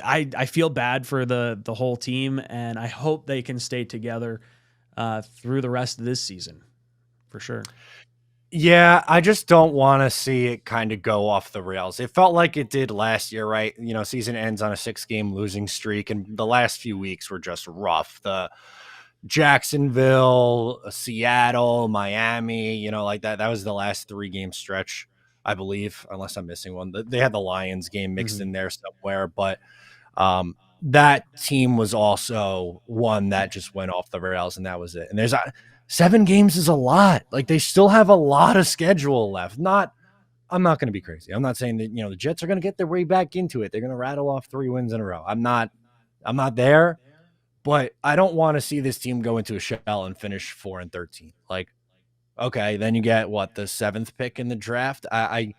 I feel bad for the whole team, and I hope they can stay together through the rest of this season for sure. Yeah, I just don't want to see it kind of go off the rails. It felt like it did last year, right? Season ends on a 6-game losing streak, and the last few weeks were just rough. The Jacksonville, Seattle, Miami, like that. That was the last 3-game stretch, I believe, unless I'm missing one. They had the Lions game mixed Hmm. in there somewhere, but that team was also one that just went off the rails, and that was it. And 7 games is a lot. Like, they still have a lot of schedule left. I'm not going to be crazy. I'm not saying that the Jets are going to get their way back into it. They're going to rattle off 3 wins in a row. I'm not there, but I don't want to see this team go into a shell and finish 4-13. Like, okay, then you get what, the 7th pick in the draft. I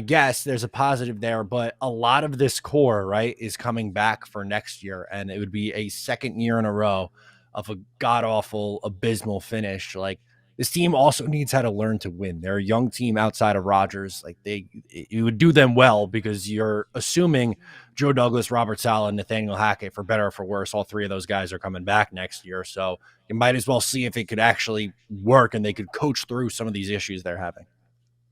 guess there's a positive there, but a lot of this core, right, is coming back for next year, and it would be a second year in a row of a god awful, abysmal finish. Like, this team also needs how to learn to win. They're a young team outside of Rodgers. Like, it would do them well because you're assuming Joe Douglas, Robert Saleh, and Nathaniel Hackett, for better or for worse, all 3 of those guys are coming back next year. So you might as well see if it could actually work and they could coach through some of these issues they're having.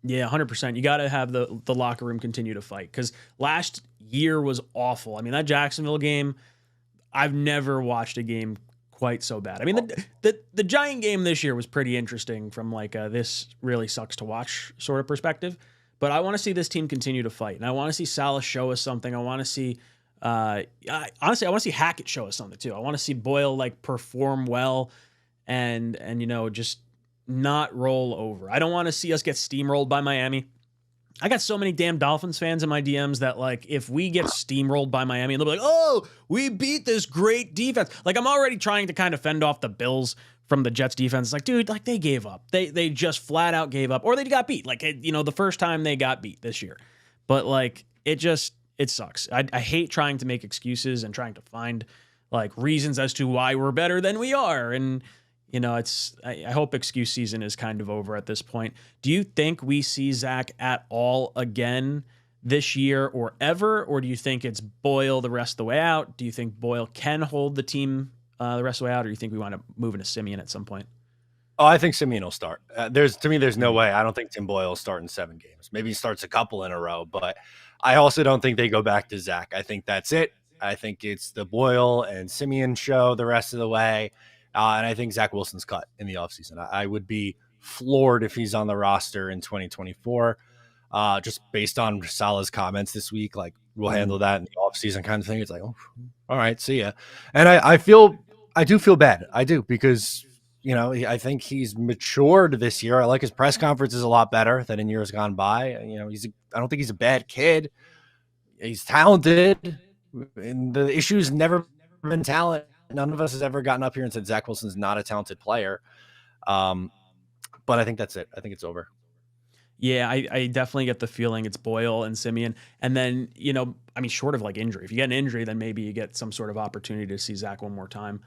Yeah, 100%. You got to have the locker room continue to fight because last year was awful. I mean, that Jacksonville game, I've never watched a game quite so bad. I mean, the Giant game this year was pretty interesting from like this really sucks to watch sort of perspective. But I want to see this team continue to fight, and I want to see Salah show us something. I want to see, honestly, I want to see Hackett show us something too. I want to see Boyle like perform well, and just not roll over. I don't want to see us get steamrolled by Miami. I got so many damn Dolphins fans in my DMs that, like, if we get steamrolled by Miami, and they'll be like, oh, we beat this great defense. Like, I'm already trying to kind of fend off the Bills from the Jets defense. It's like, dude, like, they gave up. They just flat out gave up, or they got beat. Like, the first time they got beat this year. But, like, it sucks. I hate trying to make excuses and trying to find, like, reasons as to why we're better than we are. And, I hope excuse season is kind of over at this point. Do you think we see Zach at all again this year or ever? Or do you think it's Boyle the rest of the way out? Do you think Boyle can hold the team the rest of the way out? Or do you think we wind up moving to Simeon at some point? Oh, I think Simeon will start. There's no Mhm. way. I don't think Tim Boyle will start in 7 games. Maybe he starts a couple in a row, but I also don't think they go back to Zach. I think that's it. I think it's the Boyle and Simeon show the rest of the way. And I think Zach Wilson's cut in the offseason. I would be floored if he's on the roster in 2024, just based on Salah's comments this week. Like, we'll Mhm. handle that in the offseason kind of thing. It's like, oh, all right, see ya. And I do feel bad. I do, because I think he's matured this year. I like his press conferences a lot better than in years gone by. I don't think he's a bad kid. He's talented, and the issue's never been talent. None of us has ever gotten up here and said Zach Wilson's not a talented player. Um, but I think that's it. I think it's over. Yeah, I definitely get the feeling it's Boyle and Simeon. And then, I mean, short of like injury, if you get an injury, then maybe you get some sort of opportunity to see Zach one more time.